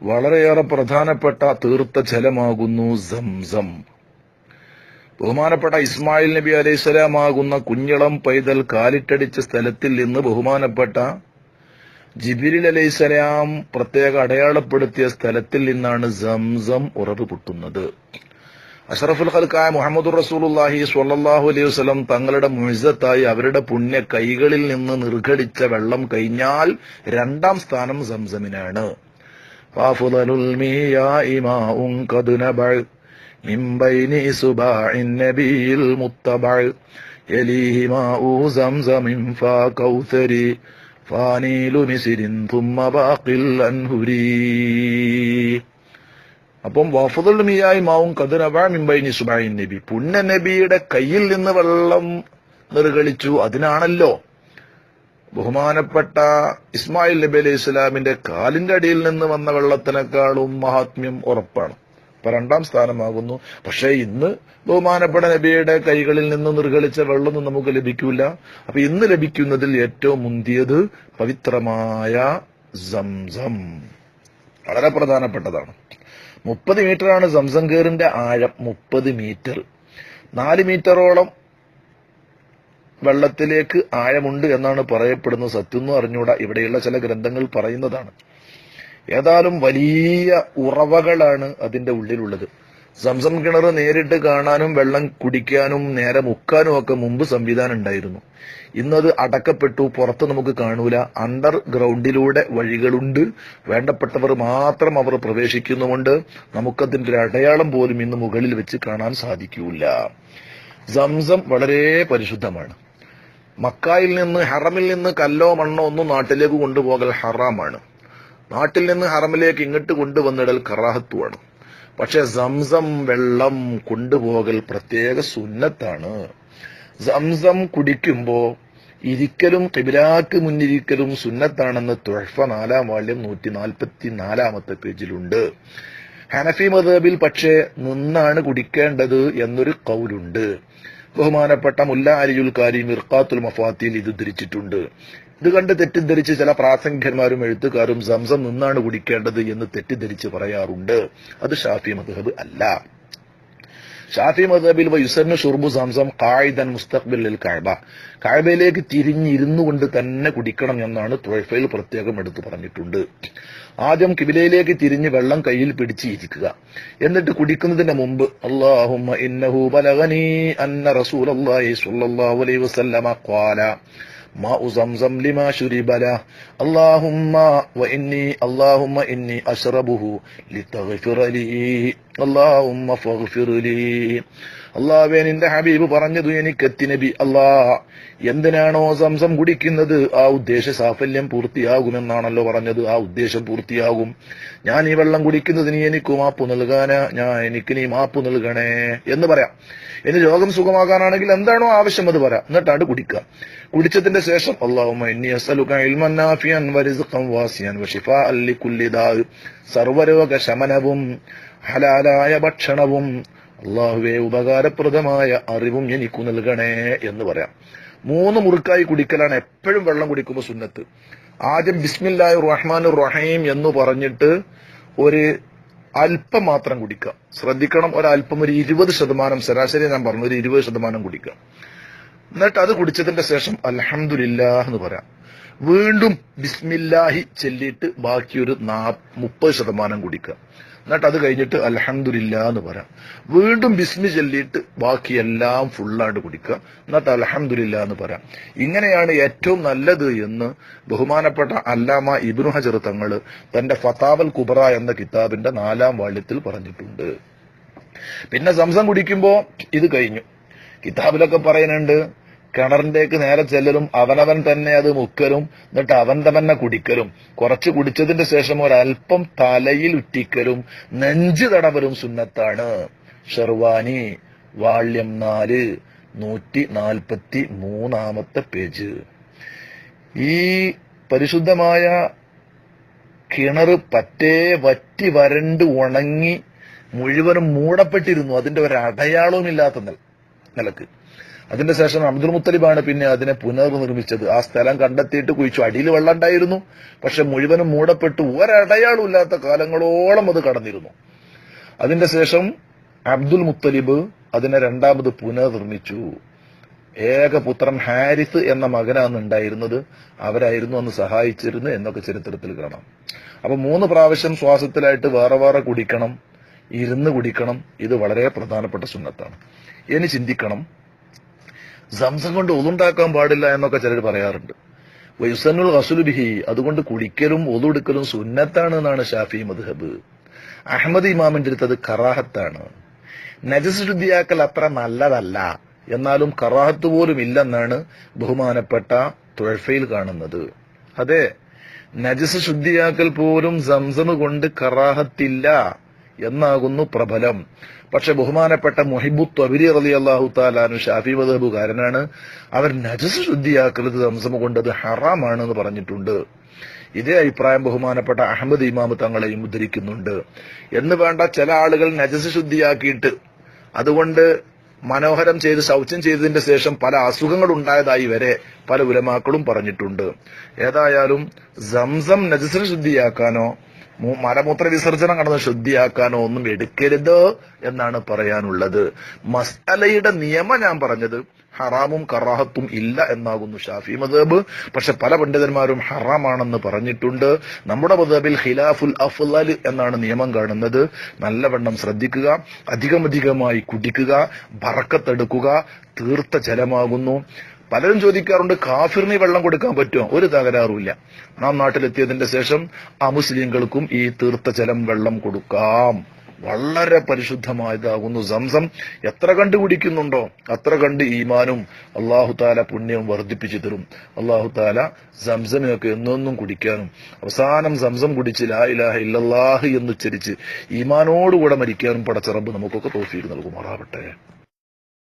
വളരെയേറെ പ്രധാനപ്പെട്ട തീർത്ഥ ജലമാകുന്നു സംസം. ബഹുമാനപ്പെട്ട ഇസ്മായിൽ നബി അലൈഹിസ്സലാമാകുന്ന കുഞ്ഞിളം പൈതൽ കാലിട്ടടിച്ച സ്ഥലത്തിൽ നിന്ന് ബഹുമാനപ്പെട്ട ജിബ്രീൽ അലൈഹിസ്സലാം പ്രത്യേക അടയാളപ്പെടുത്തിയ സ്ഥലത്തിൽ നിന്നാണ് സംസം ഉറവ് പൊട്ടുന്നത്. അഷ്റഫുൽ ഖൽഖായ മുഹമ്മദുർ റസൂലുള്ളാഹി സ്വല്ലല്ലാഹു അലൈഹി വസല്ലം തങ്ങളുടെ മുഅ്ജിസത്തായി അവരുടെ പുണ്യ കൈകളിൽ നിന്ന് നിർഘടിച്ച വെള്ളം കഴിഞ്ഞാൽ രണ്ടാം സ്ഥാനം സംസമിനാണ്. ഫാഫുദലുൽ മിയാഇ മാഉൻ ഖദ് നബഅ മിൻ ബൈനി സുബാഇൻ നബിയിൽ മുത്തബഅ യലീഹി മാഉ സംസമിൻ ഫാ കൗസരി ഫാനീലു മിസ്രിൻ തുമ്മ ബാഖിൽ അൻഹുരി. അപ്പം വഫദുൽ മിയായി മാവും കദനബ മിൻ ബൈനി സുബാഇൻ നബി, പുണ്യ നബിയുടെ കയ്യിൽ നിന്ന് വെള്ളം നിർഗളിച്ചു. അതിനാണല്ലോ ബഹുമാനപ്പെട്ട ഇസ്മായിൽ നബി അലൈഹി ഇസ്ലാമിന്റെ കാലിന്റെ അടിയിൽ നിന്ന് വന്ന വെള്ളത്തിനേക്കാളും മഹാത്മ്യം ഉറപ്പാണ്. അപ്പൊ രണ്ടാം സ്ഥാനമാകുന്നു. പക്ഷേ ഇന്ന് ബഹുമാനപ്പെട്ട നബിയുടെ കൈകളിൽ നിന്ന് നിർഗളിച്ച വെള്ളമൊന്നും നമുക്ക് ലഭിക്കൂല. അപ്പൊ ഇന്ന് ലഭിക്കുന്നതിൽ ഏറ്റവും മുന്തിയത് പവിത്രമായ സംസം, വളരെ പ്രധാനപ്പെട്ടതാണ്. 30 മീറ്ററാണ് സംസം കേറിന്റെ ആഴം. 30 മീറ്റർ, 4 മീറ്ററോളം വെള്ളത്തിലേക്ക് ആഴമുണ്ട് എന്നാണ് പറയപ്പെടുന്നത്. സത്യമൊന്നും അറിഞ്ഞൂടാ, ഇവിടെയുള്ള ചില ഗ്രന്ഥങ്ങൾ പറയുന്നതാണ്. ഏതായാലും വലിയ ഉറവകളാണ് അതിന്റെ ഉള്ളിലുള്ളത്. സംസം കിണർ നേരിട്ട് കാണാനും വെള്ളം കുടിക്കാനും നേരെ മുക്കാനും ഒക്കെ മുമ്പ് സംവിധാനം ഉണ്ടായിരുന്നു. ഇന്നത് അടക്കപ്പെട്ടു, പുറത്ത് നമുക്ക് കാണൂല. അണ്ടർ ഗ്രൗണ്ടിലൂടെ വഴികളുണ്ട്, വേണ്ടപ്പെട്ടവർ മാത്രം അവർ പ്രവേശിക്കുന്നുമുണ്ട്. നമുക്കതിന്റെ ഒരു അടയാളം പോലും ഇന്ന് മുകളിൽ വെച്ച് കാണാൻ സാധിക്കൂല. സംസം വളരെ പരിശുദ്ധമാണ്. മക്കായിൽ നിന്ന്, ഹറമിൽ നിന്ന് കല്ലോ മണ്ണോ ഒന്നും നാട്ടിലേക്ക് കൊണ്ടുപോകൽ ഹറാമാണ്. നാട്ടിൽ നിന്ന് ഹറമിലേക്ക് ഇങ്ങോട്ട് കൊണ്ടുവന്നിടൽ കറാഹത്തുമാണ്. പക്ഷെ സംസം വെള്ളം കൊണ്ടുപോകൽ പ്രത്യേക സുന്നത്താണ്. സംസം കുടിക്കുമ്പോ ഇരിക്കലും ഖിബ്ലാക്ക് മുന്നിരിക്കലും സുന്നത്താണെന്ന് തുഹ്ഫ 4-ാം വാള്യം 144-ാമത്തെ പേജിലുണ്ട്. ഹനഫി മദ്ഹബിൽ പക്ഷേ നിന്നാണ് കുടിക്കേണ്ടത് എന്നൊരു ഖൗലുണ്ട്. ബഹുമാനപ്പെട്ട മുല്ല അലിയുൽ കാരി മിർഖാത്തുൽ മഫാത്തിൽ ഇത് ധരിച്ചിട്ടുണ്ട്. ഇത് കണ്ട് തെറ്റിദ്ധരിച്ച് ചില പ്രാസംഗികന്മാരും എഴുത്തുകാരും സംസം നിന്നാണ് കുടിക്കേണ്ടത് എന്ന് തെറ്റിദ്ധരിച്ച് പറയാറുണ്ട്. അത് ഷാഫി മദ്ഹബ് അല്ല. ഷാഫി മദ്ഹബിൽ യുസന്നു ഷുർബു സംസം ഖായിദൻ മുസ്തഖ്ബിലിൽ കഅബ, കഅബയിലേക്ക് തിരിഞ്ഞിരുന്നു കൊണ്ട് തന്നെ കുടിക്കണം എന്നാണ് തുഹഫയിൽ പ്രത്യേകം എടുത്തു പറഞ്ഞിട്ടുണ്ട്. ആദ്യം കിബിലയിലേക്ക് തിരിഞ്ഞ് വെള്ളം കയ്യിൽ പിടിച്ച് ഇരിക്കുക. എന്നിട്ട് കുടിക്കുന്നതിന് മുമ്പ് അല്ലാഹുമ്മ ഇന്നഹു ബലഗനി അന്ന റസൂലുള്ളാഹി സ്വല്ലല്ലാഹു അലൈഹി വസല്ലമ ഖാല മാഉ സംസം ലിമാ ശുരിബ ലഹ അല്ലാഹുമ്മ ഇന്നി അശ്റബുഹു ലിതഗ്ഫിറ ലീ അല്ലാഹുമ്മ ഫഗ്ഫിർ ലീ. അല്ലാഹുവേ, നിന്റെ ഹബീബ് പറഞ്ഞതു എനിക്കെത്തി നബി. എന്തിനാണോ സംസം കുടിക്കുന്നത് ആ ഉദ്ദേശ സാഫല്യം പൂർത്തിയാകുമെന്നാണല്ലോ പറഞ്ഞത്. ആ ഉദ്ദേശം പൂർത്തിയാകും. ഞാൻ ഈ വെള്ളം കുടിക്കുന്നതിന് എനിക്ക് മാപ്പ് എനിക്ക് നീ മാപ്പ് നൽകണേ എന്ന് പറയാം. ഇനി രോഗം സുഖമാകാനാണെങ്കിൽ എന്താണോ ആവശ്യം അത് പറയാം. എന്നിട്ടാണ് കുടിക്കുക. കുടിച്ചതിന്റെ ശേഷം അല്ലാഹുമ്മ ഇന്നി അസ്അലുക ഇൽമൻ നാഫിയൻ വറിസ്ഖൻ വാസിയൻ വശിഫാഅൻ ലികുല്ലി ദാ, സർവ്വരോഗ ശമനവും ഹലാലായ ഭക്ഷണവും അല്ലാഹുവേ ഉപകാരപ്രദമായ അറിവും എനിക്ക് നൽകണേ എന്ന് പറയാം. 3 മുറുക്കായി കുടിക്കലാണ് എപ്പോഴും വെള്ളം കുടിക്കുമ്പോൾ സുന്നത്ത്. ആദ്യം ബിസ്മില്ലാഹിർ റഹ്മാനിർ റഹീം എന്ന് പറഞ്ഞിട്ട് ഒരു അല്പം മാത്രം കുടിക്കുക. ശ്രദ്ധിക്കണം, ഒരല്പം, ഒരു 20%, ശരാശരി ഞാൻ പറഞ്ഞു, ഒരു 20% കുടിക്കുക. എന്നിട്ട് അത് കുടിച്ചതിന്റെ ശേഷം അൽഹംദുലില്ലാഹ് എന്ന് പറയാം. വീണ്ടും ബിസ്മില്ലാഹി ചൊല്ലിയിട്ട് ബാക്കി ഒരു 30% കുടിക്കുക. എന്നിട്ട് അത് കഴിഞ്ഞിട്ട് അൽഹംദുലില്ലാഹ് എന്ന് പറയാം. വീണ്ടും ബിസ്മി ചൊല്ലിയിട്ട് ബാക്കിയെല്ലാം ഫുള്ളായിട്ട് കുടിക്കുക. എന്നിട്ട് അൽഹംദുലില്ലാഹ് എന്ന് പറയാം. ഇങ്ങനെയാണ് ഏറ്റവും നല്ലത് എന്ന് ബഹുമാനപ്പെട്ട അല്ലാമ ഇബ്നു ഹജർ തങ്ങൾ തന്റെ ഫതാവൽ കുബ്ര എന്ന കിതാബിന്റെ 4-ാം വാള്യത്തിൽ പറഞ്ഞിട്ടുണ്ട്. പിന്നെ സംസം കുടിക്കുമ്പോ ഇത് കഴിഞ്ഞു. കിതാബിലൊക്കെ പറയുന്നുണ്ട്, കിണറിന്റേക്ക് നേരെ ചെല്ലലും അവനവൻ തന്നെ അത് മുക്കലും എന്നിട്ട് അവൻ തന്നെ കുടിക്കലും, കുറച്ച് കുടിച്ചതിന്റെ ശേഷം ഒരൽപ്പം തലയിൽ ഉറ്റിക്കലും നെഞ്ചു തടവലും സുന്നത്താണ്. ഷെർവാനി വാള്യം 4 143-ാമത്തെ പേജ്. ഈ പരിശുദ്ധമായ കിണർ പറ്റേ വറ്റി വരണ്ട് ഉണങ്ങി മുഴുവനും മൂടപ്പെട്ടിരുന്നു. അതിന്റെ ഒരു അടയാളവും ഇല്ലാത്ത നിലക്ക്. അതിന്റെ ശേഷം അബ്ദുൽ മുത്തലിബാണ് പിന്നെ അതിനെ പുനർനിർമ്മിച്ചത്. ആ സ്ഥലം കണ്ടെത്തിയിട്ട് കുഴിച്ചു. അടിയിൽ വെള്ളം ഉണ്ടായിരുന്നു, പക്ഷെ മുഴുവനും മൂടപ്പെട്ടു. ഒരടയാളും ഇല്ലാത്ത കാലങ്ങളോളം അത് കടന്നിരുന്നു. അതിന്റെ ശേഷം അബ്ദുൽ മുത്തലിബ് അതിനെ രണ്ടാമത് പുനർനിർമ്മിച്ചു. ഏകപുത്രൻ ഹാരിസ് എന്ന മകനാണ് ഉണ്ടായിരുന്നത്. അവരായിരുന്നു അന്ന് സഹായിച്ചിരുന്നത് എന്നൊക്കെ ചരിത്രത്തിൽ കാണാം. അപ്പൊ 3 പ്രാവശ്യം ശ്വാസത്തിലായിട്ട് വേറെ വേറെ കുടിക്കണം, ഇരുന്ന് കുടിക്കണം. ഇത് വളരെ പ്രധാനപ്പെട്ട സുന്നത്താണ്. ഇനി ചിന്തിക്കണം, സംസം കൊണ്ട് ഒതുണ്ടാക്കാൻ പാടില്ല എന്നൊക്കെ ചിലർ പറയാറുണ്ട്. വയുസന്നുൽ ഗസ്ലു ബിഹി, അതുകൊണ്ട് കുടിക്കലും ഒതുടുക്കലും സുന്നത്താണ് എന്നാണ് ഷാഫി മദ്ഹബ്. അഹ്മദ് ഇമാമിന്റെ അടുത്ത് അത് കറാഹത്താണ്. നജസ് ശുദ്ധിയാക്കൽ അത്ര നല്ലതല്ല, എന്നാലും കറാഹത്ത് പോലും ഇല്ലെന്നാണ് ബഹുമാനപ്പെട്ട തുഴഫയിൽ കാണുന്നത്. അതെ, നജസ് ശുദ്ധിയാക്കൽ പോലും സംസം കൊണ്ട് കറാഹത്തില്ല എന്നാകുന്നു പ്രബലം. പക്ഷെ ബഹുമാനപ്പെട്ട മുഹിബു ത്വബരി റളിയല്ലാഹു തആല അൻഹു ഷാഫി മദ്ഹബുകാരനാണ്. അവർ നജസ് ശുദ്ധിയാക്കൽ സംസം കൊണ്ട് അത് ഹറാമാണെന്ന് പറഞ്ഞിട്ടുണ്ട്. ഇതേ അഭിപ്രായം ബഹുമാനപ്പെട്ട അഹമ്മദ് ഇമാം തങ്ങളെയും ഉദ്ധരിക്കുന്നുണ്ട്. എന്ന് വേണ്ട, ചില ആളുകൾ നജസ് ശുദ്ധിയാക്കിയിട്ട് അതുകൊണ്ട് മനോഹരം ചെയ്ത് ശൗചം ചെയ്തതിന്റെ ശേഷം പല അസുഖങ്ങൾ ഉണ്ടായതായി വരെ പല ഉലമാക്കളും പറഞ്ഞിട്ടുണ്ട്. ഏതായാലും സംസം നജസിനെ ശുദ്ധിയാക്കാനോ മലമൂത്ര വിസർജനം കടന്ന് ശുദ്ധിയാക്കാനോ ഒന്നും എടുക്കരുത് എന്നാണ് പറയാനുള്ളത്. മസ്അലയുടെ നിയമം ഞാൻ പറഞ്ഞത് ഹറാമും കറാഹത്തും ഇല്ല എന്നാകുന്നു ഷാഫി മദ്ഹബ്. പക്ഷെ പല പണ്ഡിതന്മാരും ഹറാമാണെന്ന് പറഞ്ഞിട്ടുണ്ട്. നമ്മുടെ മദ്ഹബിൽ ഖിലാഫുൽ അഫ്ളൽ എന്നാണ് നിയമം കാണുന്നത്. നല്ലവണ്ണം ശ്രദ്ധിക്കുക, അധികമധികമായി കുടിക്കുക, ബറക്കത്തെടുക്കുക. തീർത്ത ജലമാകുന്നു. പലരും ചോദിക്കാറുണ്ട്, കാഫിറിന് വെള്ളം കൊടുക്കാൻ പറ്റുമോ? ഒരു തകരാറുമില്ല. നാം നാട്ടിലെത്തിയതിന്റെ ശേഷം അമുസ്ലിങ്ങൾക്കും ഈ തീർത്ത ജലം വെള്ളം കൊടുക്കാം. വളരെ പരിശുദ്ധമായതാകുന്നു സംസം. എത്ര കണ്ട് കുടിക്കുന്നുണ്ടോ അത്ര കണ്ട് ഈമാനും അല്ലാഹു തആല പുണ്യവും വർദ്ധിപ്പിച്ചു തരും. അല്ലാഹു തആല സംസമിനൊക്കെ എന്നും കുടിക്കാനും അവസാനം സംസം കുടിച്ച് ലാ ഇലാഹ ഇല്ലല്ലാഹ് എന്ന് ഉച്ചരിച്ച് ഈമാനോടുകൂടെ മരിക്കാനും പടച്ച റബ്ബ് നമുക്കൊക്കെ തൗഫീഖ് നൽകുമാറാവട്ടെ.